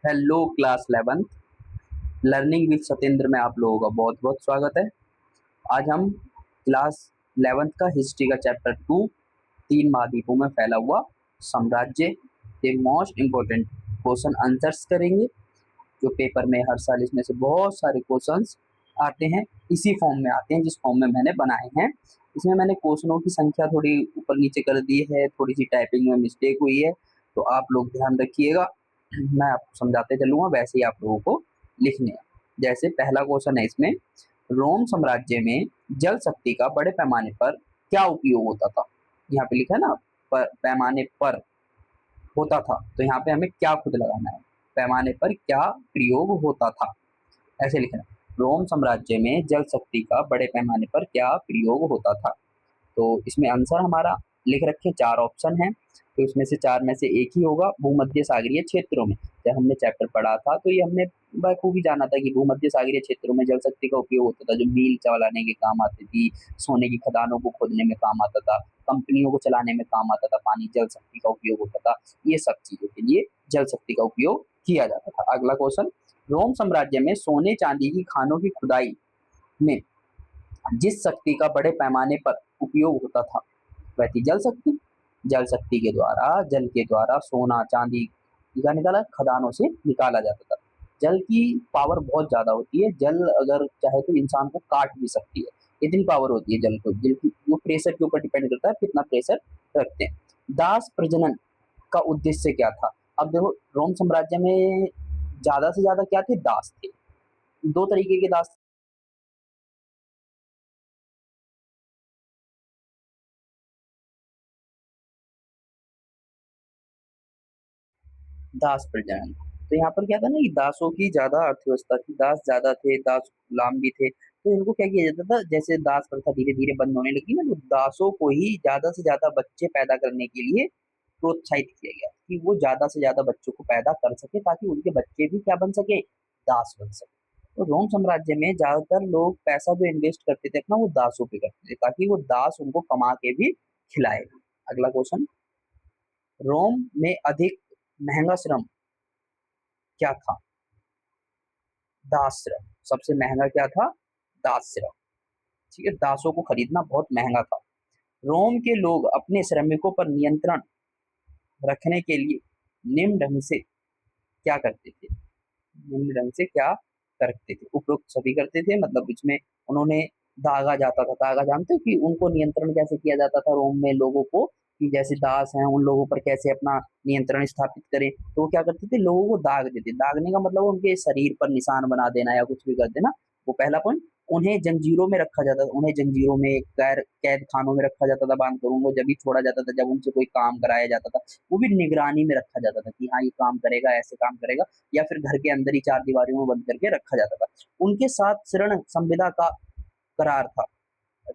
Hello class 11th learning with Satyendra में आप लोगों का बहुत बहुत स्वागत है। आज हम क्लास 11th का हिस्ट्री का चैप्टर 2 तीन महाद्वीपों में फैला हुआ साम्राज्य के मोस्ट इम्पोर्टेंट क्वेश्चन आंसर्स करेंगे। जो पेपर में हर साल इसमें से बहुत सारे क्वेश्चंस आते हैं, इसी फॉर्म में आते हैं जिस फॉर्म में मैंने बनाए हैं। इसमें मैंने क्वेश्चनों की संख्या थोड़ी ऊपर नीचे कर दी है, थोड़ी सी टाइपिंग में मिस्टेक हुई है, तो आप लोग ध्यान रखिएगा। मैं आपको समझाते चलूंगा, वैसे ही आप लोगों को लिखने हैं। जैसे पहला क्वेश्चन है इसमें, रोम साम्राज्य में जल शक्ति का बड़े पैमाने पर क्या उपयोग होता था। यहाँ पे लिखा है ना, पैमाने पर होता था, तो यहाँ पे हमें क्या खुद लगाना है, पैमाने पर क्या प्रयोग होता था, ऐसे लिखना है। रोम साम्राज्य में जल शक्ति का बड़े पैमाने पर क्या प्रयोग होता था। तो इसमें आंसर हमारा लिख रखे, चार ऑप्शन है, तो इसमें से चार में से एक ही होगा। भूमध्य सागरीय क्षेत्रों में, जब हमने चैप्टर पढ़ा था तो ये हमने बखूबी जाना था कि भूमध्य सागरीय क्षेत्रों में जल शक्ति का उपयोग होता था, जो मील चलाने के काम आती थी, सोने की खदानों को खोदने में काम आता था, कंपनियों को चलाने में काम आता था, पानी जल शक्ति का उपयोग होता था, ये सब चीजों के लिए जल शक्ति का उपयोग किया जाता था। अगला क्वेश्चन, रोम साम्राज्य में सोने चांदी की खानों की खुदाई में जिस शक्ति का बड़े पैमाने पर उपयोग होता था वह थी जल शक्ति। जल शक्ति के द्वारा, जल के द्वारा सोना चांदी का निकाला, खदानों से निकाला जाता था। जल की पावर बहुत ज्यादा होती है, जल अगर चाहे तो इंसान को काट भी सकती है, इतनी पावर होती है जल को। जल की वो प्रेशर के ऊपर डिपेंड करता है कितना प्रेशर रखते हैं। दास प्रजनन का उद्देश्य क्या था। अब देखो, रोम साम्राज्य में ज्यादा से ज्यादा क्या थे, दास थे। दो तरीके के दास, दास प्रजनन। तो यहाँ पर क्या था ना कि दासों की ज्यादा अर्थव्यवस्था थी, दास ज्यादा थे, दास गुलाम भी थे, तो इनको क्या किया जाता था, जैसे दास प्रथा धीरे धीरे बंद होने लगी ना, तो दासों को ही ज्यादा से ज्यादा बच्चे पैदा करने के लिए प्रोत्साहित किया गया कि वो ज्यादा से ज्यादा बच्चों को पैदा कर सके, ताकि उनके बच्चे भी क्या बन सके, दास बन सके। तो रोम साम्राज्य में ज्यादातर लोग पैसा जो इन्वेस्ट करते थे अपना, वो दासों पे करते थे, ताकि वो दास उनको कमा के भी खिलाए। अगला क्वेश्चन, रोम में अधिक महंगा श्रम क्या था। दास श्रम सबसे महंगा क्या था, दास श्रम। ठीक है, दासों को खरीदना बहुत महंगा था। रोम के लोग अपने श्रमिकों पर नियंत्रण रखने के लिए निम्न ढंग से क्या करते थे, निम्न ढंग से क्या करते थे, उपरोक्त सभी करते थे। मतलब इसमें उन्होंने दागा जाता था, दागा जानते हो कि उनको नियंत्रण कैसे किया जाता था रोम में लोगों को, कि जैसे दास हैं उन लोगों पर कैसे अपना नियंत्रण स्थापित करें। तो वो क्या करते थे, लोगों को दाग देते। दागने का मतलब उनके शरीर पर निशान बना देना या कुछ भी कर देना, वो पहला पॉइंट। उन्हें जंजीरों में रखा जाता था, उन्हें जंजीरों में कैद खानों में रखा जाता था बांध कर, उनको जब भी छोड़ा जाता था, जब उनसे कोई काम कराया जाता था, वो भी निगरानी में रखा जाता था कि हाँ ये काम करेगा, ऐसे काम करेगा, या फिर घर के अंदर ही चार दीवारियों में बंद करके रखा जाता था। उनके साथ ऋण संविदा का करार था,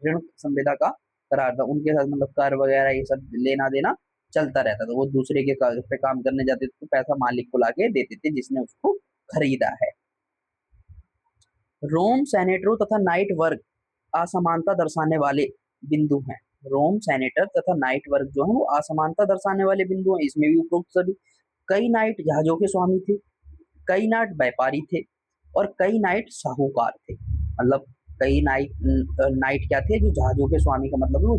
ऋण संविदा का करार था उनके साथ, मतलब कर वगैरह ये सब लेना देना चलता रहता था। वो दूसरे के घर पे काम करने जाते थे तो पैसा मालिक को लाके देते थे जिसने उसको खरीदा है। रोम सेनेटरों तथा नाइट वर्ग असमानता दर्शाने वाले बिंदु हैं। रोम सेनेटर तथा नाइट वर्ग जो है वो असमानता दर्शाने वाले बिंदु हैं, इसमें भी उपरोक्त सभी। कई नाइट जहाजों के स्वामी थे, कई नाइट व्यापारी थे, और कई नाइट साहूकार थे। मतलब कई नाइट क्या थे, जो जहाजों के स्वामी का मतलब है वो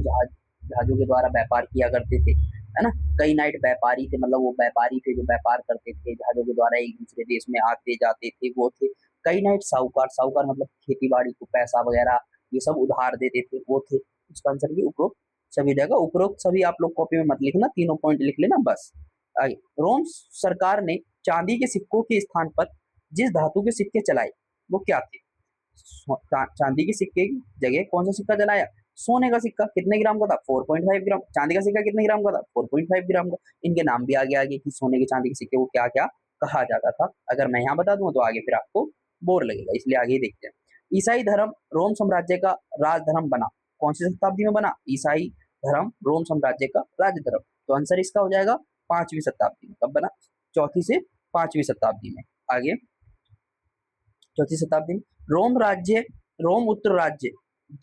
जहाजों के द्वारा व्यापार किया करते थे, है ना। कई नाइट व्यापारी थे, मतलब वो व्यापारी थे जो व्यापार करते थे जहाजों के द्वारा, एक दूसरे देश में आते जाते थे, वो थे। कई नाइट साहूकार, साहूकार मतलब खेती बाड़ी को पैसा वगैरह ये सब उधार देते थे, वो थे। इसका आंसर भी उपरोक्त सभी रहेगा। उपरोक्त सभी आप लोग कॉपी में मत लिखना, तीनों पॉइंट लिख लेना बस। आगे, रोम सरकार ने चांदी के सिक्कों के स्थान पर जिस धातु के सिक्के चलाए वो क्या थे। चांदी के सिक्के की जगह कौन सा सिक्का चलाया, सोने का सिक्का। कितने ग्राम का था, 4.5 ग्राम। चांदी का सिक्का कितने ग्राम का था, 4.5 ग्राम का। इनके नाम भी आगे आगे कि सोने के चांदी के सिक्के को क्या क्या कहा जाता था। अगर मैं यहाँ बता दूं तो आगे फिर आपको बोर लगेगा, इसलिए आगे ही देखते हैं। ईसाई धर्म रोम साम्राज्य का राज धर्म बना कौन सी शताब्दी में बना, ईसाई धर्म रोम साम्राज्य का राज धर्म। तो आंसर इसका हो जाएगा 5वीं शताब्दी में। कब बना, चौथी से 5वीं शताब्दी में। आगे, चौथी शताब्दी में रोम राज्य, रोम उत्तर राज्य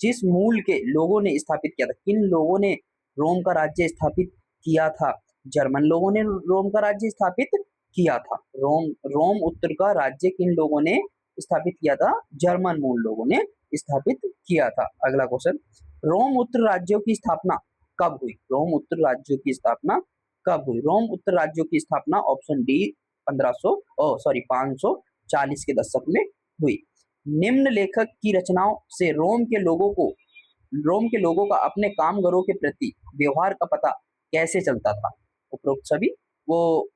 जिस मूल के लोगों ने स्थापित किया था। किन लोगों ने रोम का राज्य स्थापित किया था, जर्मन लोगों ने रोम का राज्य स्थापित किया था। रोम रोम उत्तर का राज्य किन लोगों ने स्थापित किया था? जर्मन मूल लोगों ने स्थापित किया था। अगला क्वेश्चन, रोम उत्तर राज्यों की स्थापना कब हुई? रोम उत्तर राज्यों की स्थापना कब हुई? रोम उत्तर राज्यों की स्थापना ऑप्शन डी 540 के दशक में हुई। निम्न लेखक की रचनाओं से रोम के लोगों का अपने कामगारों के प्रति व्यवहार का पता कैसे चलता था? उपरोक्त सभी वो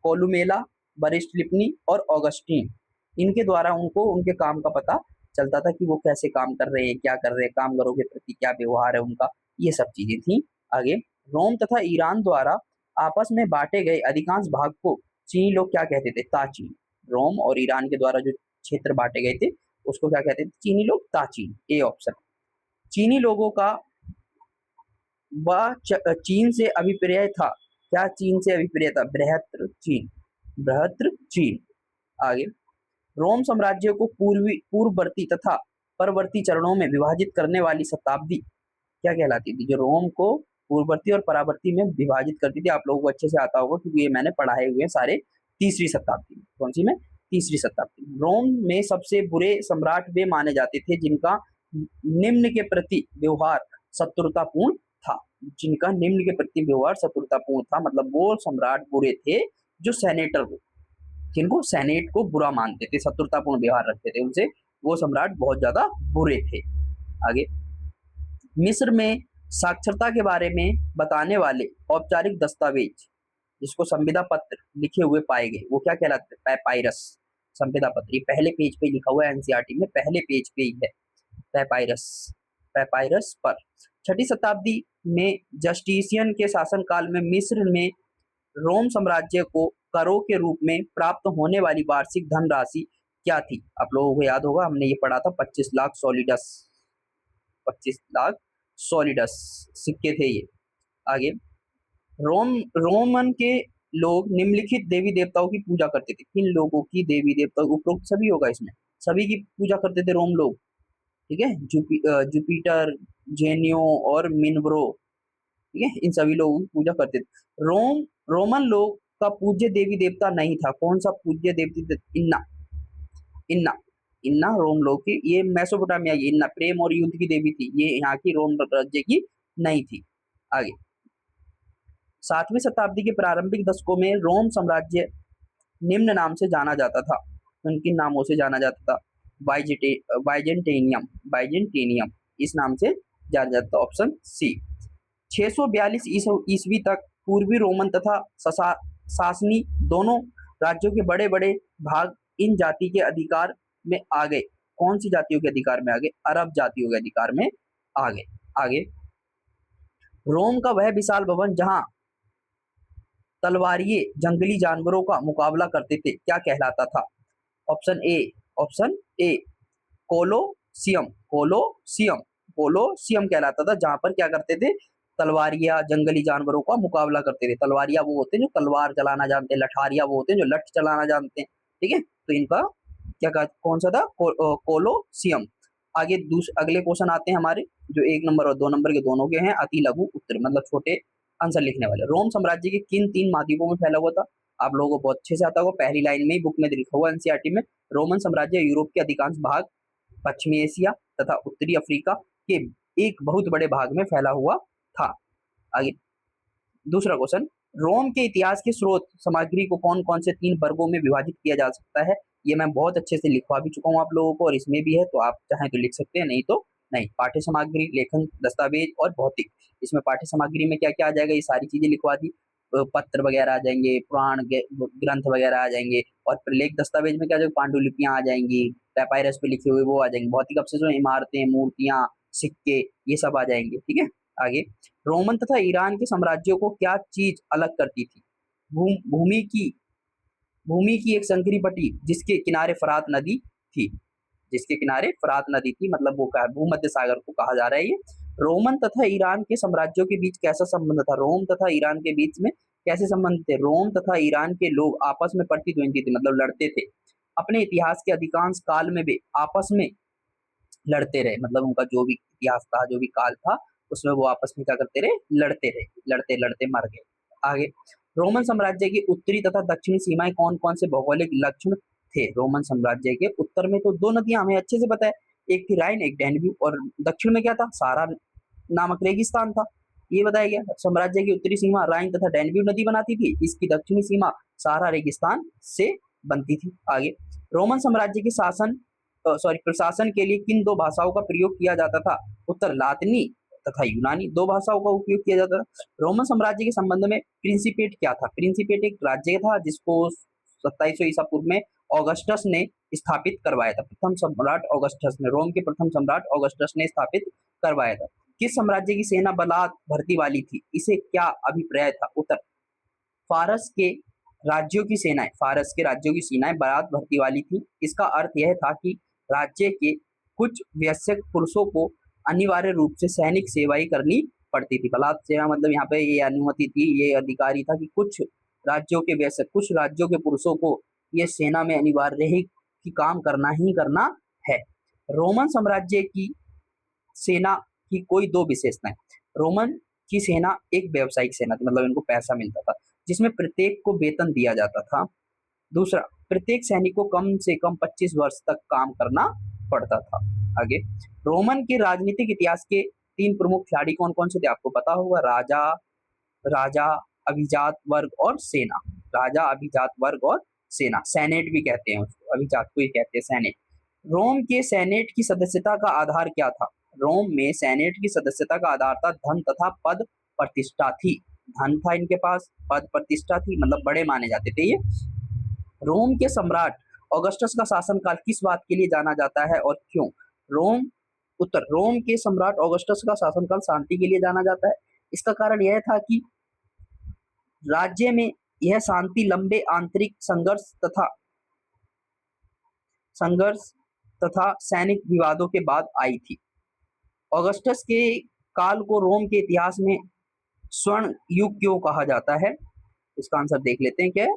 कोलुमेला, वरिष्ठ लिपनी और ऑगस्टीन, इनके द्वारा उनको उनके काम का पता चलता था कि वो कैसे काम कर रहे हैं, क्या कर रहे हैं, कामगारों के प्रति क्या व्यवहार है उनका, ये सब चीजें थी। आगे, रोम तथा ईरान द्वारा आपस में बांटे गए अधिकांश भाग को चीनी लोग क्या कहते थे? ताचीन। रोम और ईरान के द्वारा जो क्षेत्र बांटे गए थे उसको क्या कहते थे? चीनी लोग, ताचीन। A option. चीनी लोगों का वह चीन से अभिप्राय था। क्या चीन से अभिप्राय था? बृहत्र चीन, बृहत्र चीन। आगे, रोम साम्राज्य को पूर्ववर्ती तथा परवर्ती चरणों में विभाजित करने वाली शताब्दी क्या कहलाती थी? जो रोम को पूर्ववर्ती और परावर्ती में विभाजित करती थी, आप लोगों को अच्छे से आता होगा क्योंकि ये मैंने पढ़ाए हुए सारे तीसरी शताब्दी में। कौन सी में? तीसरी शताब्दी में। रोम में सबसे बुरे सम्राट वे माने जाते थे जिनका निम्न के प्रति व्यवहार शत्रुतापूर्ण था। जिनका निम्न के प्रति व्यवहार शत्रुतापूर्ण था, मतलब वो सम्राट बुरे थे जो सेनेटर को, जिनको सेनेट को बुरा मानते थे, शत्रुतापूर्ण व्यवहार रखते थे उनसे, वो सम्राट बहुत ज्यादा बुरे थे। आगे, मिस्र में साक्षरता के बारे में बताने वाले औपचारिक दस्तावेज जिसको संविदा पत्र लिखे हुए पाए गए वो क्या कहलाते? पैपायरस। संविदा पत्र, ये पहले पेज पे लिखा हुआ है एनसीईआरटी में, पहले पेज पे ही है पैपायरस। पैपायरस पर 6ठी शताब्दी में जस्टिसियन के शासनकाल में मिस्र में रोम साम्राज्य को करों के रूप में प्राप्त होने वाली वार्षिक धनराशि क्या थी? आप लोगों को याद होगा, हमने ये पढ़ा था 25 लाख सॉलिडस, 25 लाख सॉलिडस सिक्के थे ये। आगे, रोमन के लोग निम्नलिखित देवी देवताओं की पूजा करते थे। किन लोगों की देवी देवता? उपरोक्त सभी होगा इसमें, सभी की पूजा करते थे रोम लोग। ठीक है, जुपिटर, जेनियो और मिनर्वा, ठीक है, इन सभी लोगों की पूजा करते थे। रोमन लोग का पूज्य देवी देवता नहीं था। कौन सा पूज्य देवी? इन्ना, इन्ना, इन्ना रोम लोग की, ये मेसोपोटामिया की इन्ना प्रेम और युद्ध की देवी थी, ये यहाँ की रोम राज्य की नहीं थी। आगे, 7वीं शताब्दी के प्रारंभिक दशकों में रोम साम्राज्य निम्न नाम से जाना जाता था। किन नामों से जाना जाता था? बाइजेंटेनियम, बाइजेंटेनियम इस नाम से जाना जाता था। Option C. 642 ईस्वी तक पूर्वी रोमन तथा सासनी दोनों राज्यों के बड़े बड़े भाग इन जाति के अधिकार में आ गए। कौन सी जातियों के अधिकार में आ गए? अरब जातियों के अधिकार में आ गए। आगे, रोम का वह विशाल भवन जहां तलवारिये जंगली जानवरों का मुकाबला करते थे क्या कहलाता था? Option A, option A Colosseum, Colosseum, Colosseum कहलाता था, जहां पर क्या करते थे? तलवारिया जंगली जानवरों का मुकाबला करते थे। तलवारिया वो होते हैं जो तलवार चलाना जानते हैं, लठारिया वो होते हैं जो लठ चलाना जानते हैं। ठीक है, तो इनका क्या कहा, कौन सा था? कोलोसियम। आगे अगले क्वेश्चन आते हैं हमारे, जो 1 नंबर और 2 नंबर के दोनों के हैं, अति लघु उत्तर, मतलब छोटे आंसर लिखने वाले। रोम साम्राज्य के किन 3 महाद्वीपों में फैला हुआ था? आप लोगों को बहुत अच्छे से आता होगा, पहली लाइन में ही बुक में लिखा हुआ एनसीईआरटी में। रोमन साम्राज्य यूरोप के अधिकांश भाग, पश्चिमी एशिया तथा उत्तरी अफ्रीका के एक बहुत बड़े भाग में फैला हुआ था। आगे, दूसरा क्वेश्चन, रोम के इतिहास के स्रोत सामग्री को कौन कौन से 3 वर्गों में विभाजित किया जा सकता है? ये मैं बहुत अच्छे से लिखवा भी चुका हूँ आप लोगों को, और इसमें भी है, तो आप चाहें तो लिख सकते हैं, नहीं तो नहीं। पाठ्य सामग्री, लेखन, दस्तावेज और भौतिक। इसमें पाठ्य सामग्री में क्या क्या आ जाएगा, ये सारी चीजें लिखवा दी। पत्र वगैरह आ जाएंगे, पुराण ग्रंथ वगैरह आ जाएंगे, और लेख दस्तावेज में क्या जाएगा? पांडुलिपियां आ जाएंगी, पैपायरस पे लिखे हुए वो आ जाएंगे, भौतिक अवशेषों, इमारतें, मूर्तियां, सिक्के, ये सब आ जाएंगे। ठीक है, आगे, रोमन तथा ईरान के साम्राज्यों को क्या चीज अलग करती थी? भूमि की एक संकरी पट्टी जिसके किनारे फरात नदी थी, जिसके किनारे फरात नदी थी, मतलब वो क्या, भूमध्य सागर को कहा जा रहा है ये। रोमन तथा ईरान के साम्राज्यों के बीच कैसा संबंध था? रोम तथा ईरान के बीच में कैसे संबंध थे? रोम तथा ईरान के लोग आपस में प्रतिद्वंदी थे, मतलब लड़ते थे। अपने इतिहास के अधिकांश काल में वे आपस में लड़ते रहे, मतलब उनका जो भी इतिहास था, जो भी काल था, उसमें वो आपस में क्या करते रहे? लड़ते रहे, लड़ते लड़ते मर गए। आगे, रोमन साम्राज्य की उत्तरी तथा दक्षिणी सीमाएं कौन कौन से भौगोलिक लक्षण थे? रोमन साम्राज्य के उत्तर में तो दो नदियां हमें अच्छे से पता है, एक थी राइन, एक डैन्यूब, और दक्षिण में क्या था? सारा नामक रेगिस्तान था। ये बताया गया साम्राज्य की उत्तरी सीमा राइन तथा डैन्यूब नदी बनाती थी, इसकी दक्षिणी सीमा सारा रेगिस्तान से बनती थी। आगे, रोमन साम्राज्य के प्रशासन के लिए किन दो भाषाओं का प्रयोग किया जाता था? उत्तर, लातिनी तथा यूनानी, दो भाषाओं का उपयोग किया जाता था। रोमन साम्राज्य के संबंध में प्रिंसिपेट क्या था? प्रिंसिपेट एक राज्य था जिसको 2700 ईसा पूर्व में ऑगस्टस ने स्थापित करवाया था। प्रथम सम्राट ऑगस्टस ने, रोम के प्रथम सम्राट ऑगस्टस ने स्थापित करवाया था। किस साम्राज्य की सेना बलात् भर्ती वाली थी? इसे क्या अभिप्राय था? उत्तर, फारस के राज्यों की सेनाएं, फारस के राज्यों की सेनाएं बलात् भर्ती वाली थी। इसका अर्थ यह था कि राज्य के कुछ वयस्क पुरुषों को अनिवार्य रूप से सैनिक सेवाई करनी पड़ती थी। बलात् सेना मतलब यहाँ पे ये अनुमति थी, ये अधिकारी था कि कुछ राज्यों के वयस्क, कुछ राज्यों के पुरुषों को ये सेना में अनिवार्य है कि काम करना ही करना है। रोमन साम्राज्य की सेना की कोई दो विशेषताएं। रोमन की सेना एक व्यावसायिक सेना थी, मतलब इनको पैसा मिलता था, जिसमें प्रत्येक को वेतन दिया जाता था। दूसरा, प्रत्येक सैनिक को कम से कम 25 वर्ष तक काम करना पड़ता था। आगे, रोमन के राजनीतिक इतिहास के तीन प्रमुख खिलाड़ी कौन कौन से थे? आपको पता होगा, राजा, राजा अभिजात वर्ग और सेना। राजा, अभिजात वर्ग और सेना, सेनेट भी कहते हैं उसको, अभिजात को ही कहते हैं सेनेट। रोम के सेनेट की सदस्यता का आधार क्या था? रोम में सेनेट की सदस्यता का आधार था धन तथा पद प्रतिष्ठा थी। धन था इनके पास, पद प्रतिष्ठा थी, मतलब बड़े माने जाते थे ये। रोम के सम्राट ऑगस्टस का शासनकाल किस बात के लिए जाना जाता है और क्यों? उत्तर, रोम के सम्राट ऑगस्टस का शासनकाल शांति के लिए जाना जाता है। इसका कारण यह था कि राज्य में यह शांति लंबे आंतरिक संघर्ष तथा सैनिक विवादों के बाद आई थी। ऑगस्टस के काल को रोम के इतिहास में स्वर्ण युग क्यों कहा जाता है? इसका आंसर देख लेते हैं, क्या है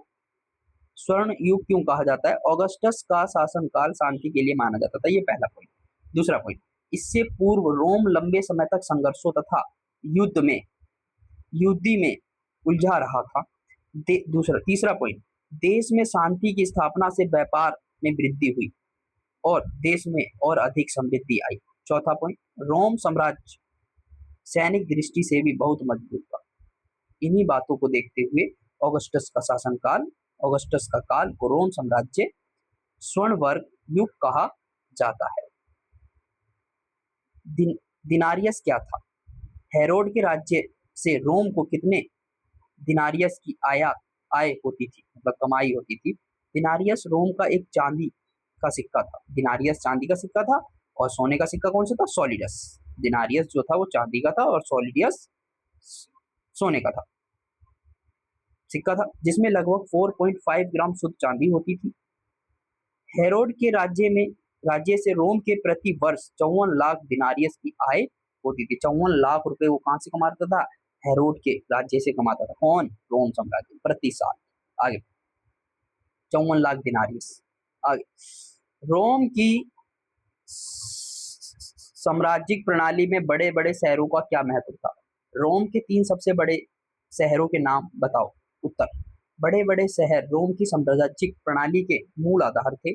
स्वर्ण युग क्यों कहा जाता है? ऑगस्टस का शासनकाल शांति के लिए माना जाता था, ये पहला पॉइंट। दूसरा पॉइंट, इससे पूर्व रोम लंबे समय तक संघर्षों तथा युद्धि में उलझा रहा था। तीसरा पॉइंट, देश में शांति की स्थापना से व्यापार में वृद्धि हुई और देश में और अधिक समृद्धि आई। चौथा पॉइंट, रोम साम्राज्य सैनिक दृष्टि से भी बहुत मजबूत था। इन्हीं बातों को देखते हुए ऑगस्टस का काल को रोम साम्राज्य स्वर्ण वर्ग युग कहा जाता है। दिनारियस क्या था? हेरोड के राज्य से रोम को कितने दिनारियस की आय होती थी, मतलब कमाई होती थी? दिनारियस रोम का एक चांदी का सिक्का था। दिनारियस चांदी का सिक्का था, और सोने का सिक्का कौन सा था? सॉलिडस। दिनारियस जो था वो चांदी का था और सॉलिडियस सोने का था, सिक्का था, जिसमें लगभग 4.5 ग्राम शुद्ध चांदी होती थी। हेरोड के राज्य से रोम के प्रति वर्ष 54 लाख दिनारियस की आय होती थी। 54 लाख रुपए वो कहां से कमाता था? हेरोड के राज्य से कमाता था। कौन? रोम साम्राज्य, प्रति साल। आगे, 54 लाख दिनारियस। आगे, रोम की साम्राज्यिक प्रणाली में बड़े बड़े शहरों का क्या महत्व था? रोम के 3 सबसे बड़े शहरों के नाम बताओ। उत्तर, बड़े बड़े शहर रोम की साम्राज्यिक प्रणाली के मूल आधार थे।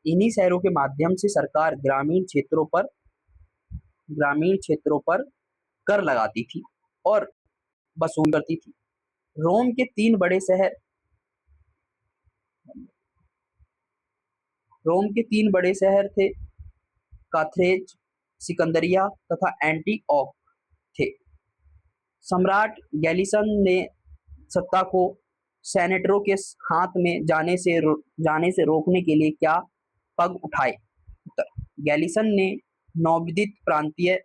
इन्हीं शहरों के माध्यम से सरकार ग्रामीण क्षेत्रों पर कर लगाती थी और वसूल करती थी। रोम के 3 बड़े शहर थे, काथरेज, सिकंदरिया तथा एंटीओक थे। सम्राट गैलिसन ने सत्ता को सेनेटरों के हाथ में जाने से रोकने के लिए क्या पग उठाए? गैलिसन ने नवोदित प्रांतीय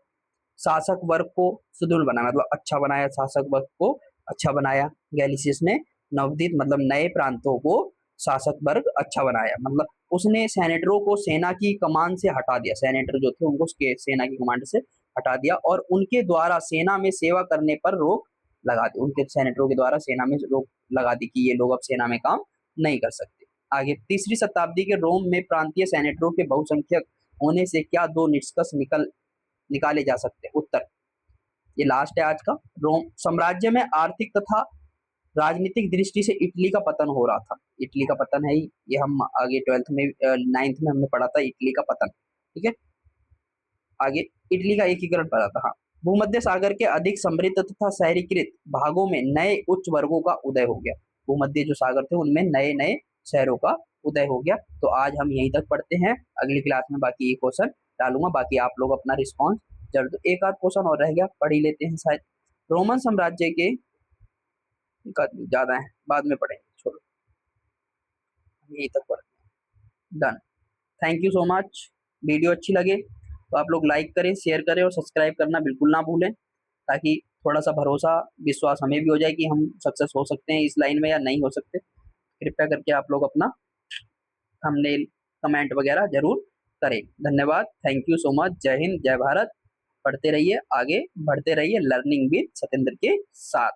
शासक वर्ग को सुदृढ़ बनाया, मतलब अच्छा बनाया, शासक वर्ग को अच्छा बनाया। गैलिसियस ने नवोदित मतलब नए प्रांतों को शासक वर्ग अच्छा बनाया, मतलब उसने सेनेटरों को सेना की कमान से हटा दिया। सेनेटर जो थे उनको सेना की कमांड से हटा दिया और उनके द्वारा सेना में सेवा करने पर रोक लगा दी। उनके सेनेटरों के द्वारा सेना में रोक लगा दी कि ये लोग अब सेना में काम नहीं कर सकते। आगे, 3री शताब्दी के रोम में प्रांतीय सेनेटरों के बहुसंख्यक होने से क्या 2 निष्कर्ष निकाले जा सकते हैं? उत्तर, ये लास्ट है आज का। रोम साम्राज्य में आर्थिक तथा राजनीतिक दृष्टि से इटली का पतन हो रहा था। इटली का पतन है ये हम आगे 12th में 9th में हमने पढ़ा था इटली का पतन। ठीक है, आगे इटली का एकीकरण पढ़ा था। हाँ, भूमध्य सागर के अधिक समृद्ध तथा शहरीकृत भागों में नए उच्च वर्गों का उदय हो गया। भूमध्य जो सागर थे उनमें नए नए शहरों का उदय हो गया। तो आज हम यहीं तक पढ़ते हैं, अगली क्लास में बाकी ये क्वेश्चन डालूंगा। बाकी आप लोग अपना रिस्पॉन्स जरूर दो। एक आध क्वेश्चन और रह गया, पढ़ ही लेते हैं शायद। रोमन साम्राज्य के ज्यादा है, बाद में पढ़ेंगे, छोड़ो यहीं तक पढ़ते हैं। Done. Thank you so much. Video अच्छी लगे तो आप लोग लाइक करें, शेयर करें और सब्सक्राइब करना बिल्कुल ना भूलें, ताकि थोड़ा सा भरोसा विश्वास हमें भी हो जाए कि हम सक्सेस हो सकते हैं इस लाइन में या नहीं हो सकते। कृपया करके आप लोग अपना थंबनेल कमेंट वगैरह जरूर करें। धन्यवाद, थैंक यू सो मच। जय हिंद, जय भारत। पढ़ते रहिए, आगे बढ़ते रहिए लर्निंग विद सतेंद्र के साथ।